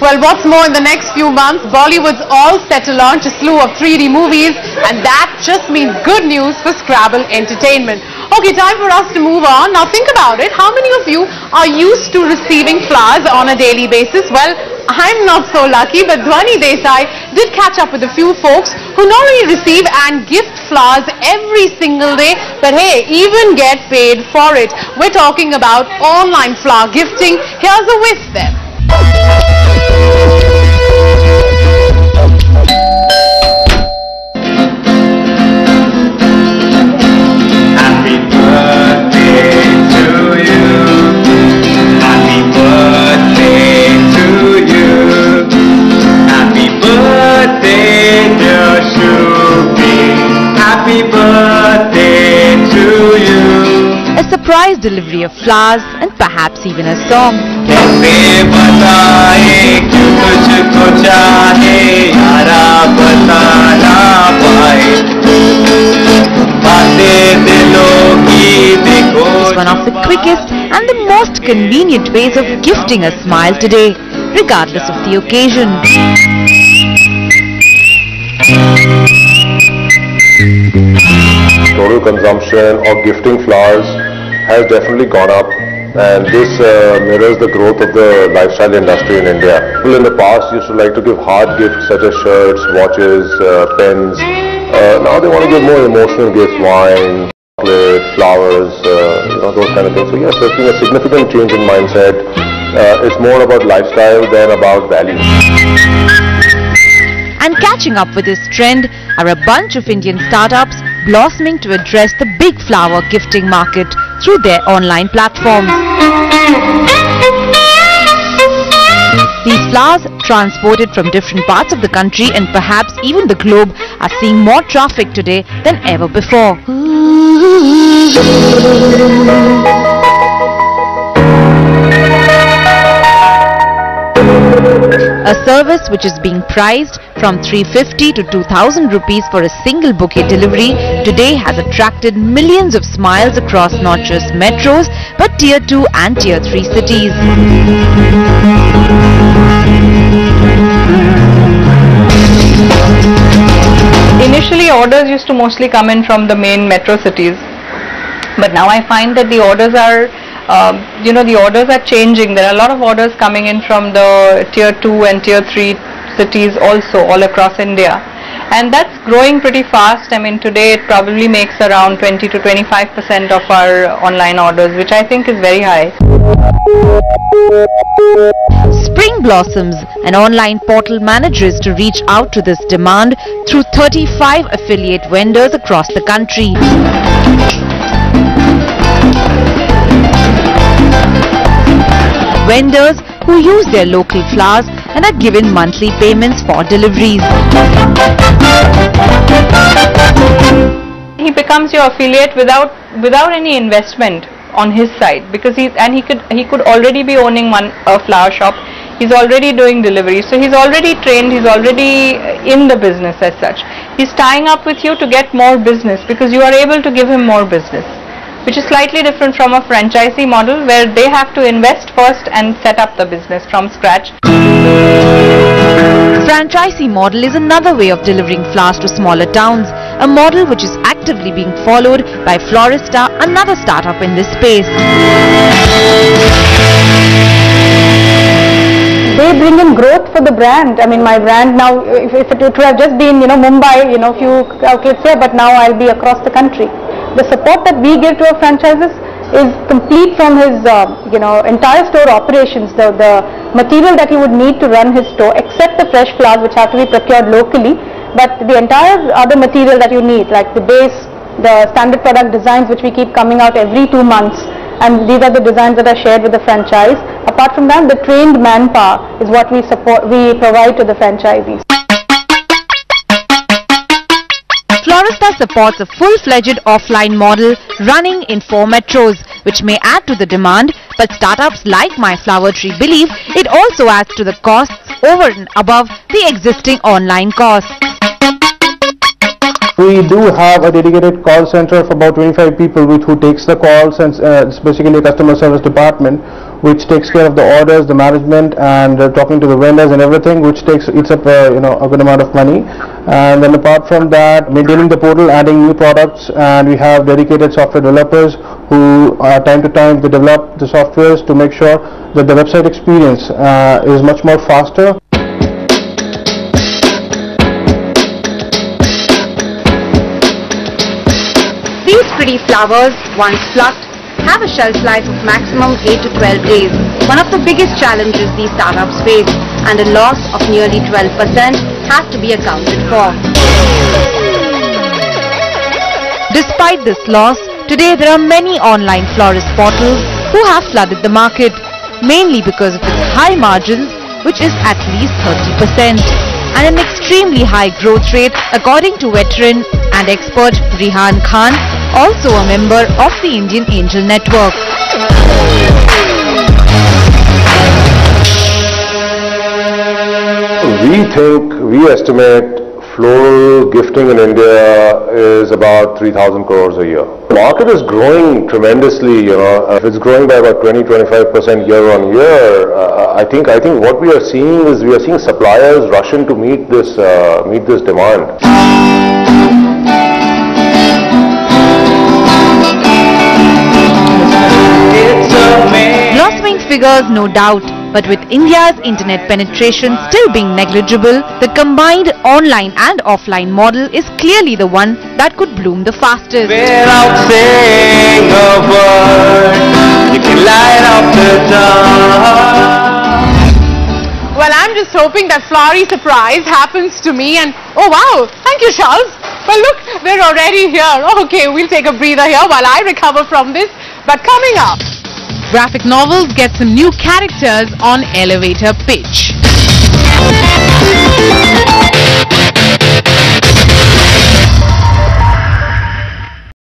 Well, what's more, in the next few months, Bollywood's all set to launch a slew of 3D movies, and that just means good news for Scrabble Entertainment. Okay, time for us to move on. Now think about it. How many of you are used to receiving flowers on a daily basis? Well, I'm not so lucky, but Dhwani Desai did catch up with a few folks who not only receive and gift flowers every single day, but hey, even get paid for it. We're talking about online flower gifting. Here's a whiff then. Happy birthday to you. Happy birthday to you. Happy birthday, dear Shubhi. Happy birthday to you. A surprise delivery of flowers and perhaps even a song. कैसे बताए क्यों तुझको चाहे यारा बता ना पाए बातें दिलों की देखो. It's one of the quickest and the most convenient ways of gifting a smile today, regardless of the occasion. Total consumption of gifting flowers has definitely gone up, and this mirrors the growth of the lifestyle industry in India. People in the past used to like to give hard gifts such as shirts, watches, pens. Now they want to give more emotional gifts, wine, chocolate, flowers, those kind of things. So yes, there's been a significant change in mindset. It's more about lifestyle than about value. And catching up with this trend are a bunch of Indian startups blossoming to address the big flower gifting market through their online platforms. These flowers, transported from different parts of the country and perhaps even the globe, are seeing more traffic today than ever before. A service which is being priced from 350 to 2000 rupees for a single bouquet delivery today has attracted millions of smiles across not just metros but tier 2 and tier 3 cities. Initially, orders used to mostly come in from the main metro cities, but now I find that the orders are the orders are changing. There are a lot of orders coming in from the tier 2 and tier 3 cities also all across India, and that's growing pretty fast. I mean, today it probably makes around 20 to 25% of our online orders, which I think is very high. Spring Blossoms, an online portal, manages to reach out to this demand through 35 affiliate vendors across the country. Vendors who use their local flowers and are given monthly payments for deliveries. He becomes your affiliate without any investment on his side, because he could already be owning a flower shop. He's already doing deliveries, so he's already trained, he's already in the business as such. He's tying up with you to get more business because you are able to give him more business, which is slightly different from a franchisee model where they have to invest first and set up the business from scratch. Franchisee model is another way of delivering flowers to smaller towns, a model which is actively being followed by Florista, another startup in this space. They bring in growth for the brand. I mean, my brand now, if it would have just been, Mumbai, few outlets here, but now I'll be across the country. The support that we give to our franchises is complete from his, entire store operations, the material that he would need to run his store, except the fresh flowers which have to be procured locally, but the entire other material that you need, like the base, the standard product designs which we keep coming out every 2 months, and these are the designs that are shared with the franchise. Apart from that, the trained manpower is what we provide to the franchisees. Florista supports a full-fledged offline model running in 4 metros, which may add to the demand, but startups like My Flower Tree believe it also adds to the costs over and above the existing online costs. We do have a dedicated call center of about 25 people who takes the calls, and it's basically a customer service department which takes care of the orders, the management, and talking to the vendors and everything, which eats up a good amount of money. And then apart from that, maintaining the portal, adding new products, and we have dedicated software developers who time to time they develop the softwares to make sure that the website experience is much more faster. These pretty flowers, once plucked, have a shelf life of maximum 8 to 12 days. One of the biggest challenges these startups face, and a loss of nearly 12% has to be accounted for. Despite this loss, today there are many online florist portals who have flooded the market, mainly because of its high margins, which is at least 30%, and an extremely high growth rate, according to veteran and expert Rihan Khan, also a member of the Indian Angel Network. We estimate floral gifting in India is about 3,000 crores a year. The market is growing tremendously, if it's growing by about 20-25% year on year, I think what we are seeing is suppliers rushing to meet this demand. Blossoming figures, no doubt, but with India's internet penetration still being negligible, the combined online and offline model is clearly the one that could bloom the fastest. Without saying a word, you can light up the dark. Well, I'm just hoping that flowery surprise happens to me, and oh wow, thank you, Charles. Well, look, they're already here. Okay, we'll take a breather here while I recover from this. But coming up, graphic novels get some new characters on elevator pitch.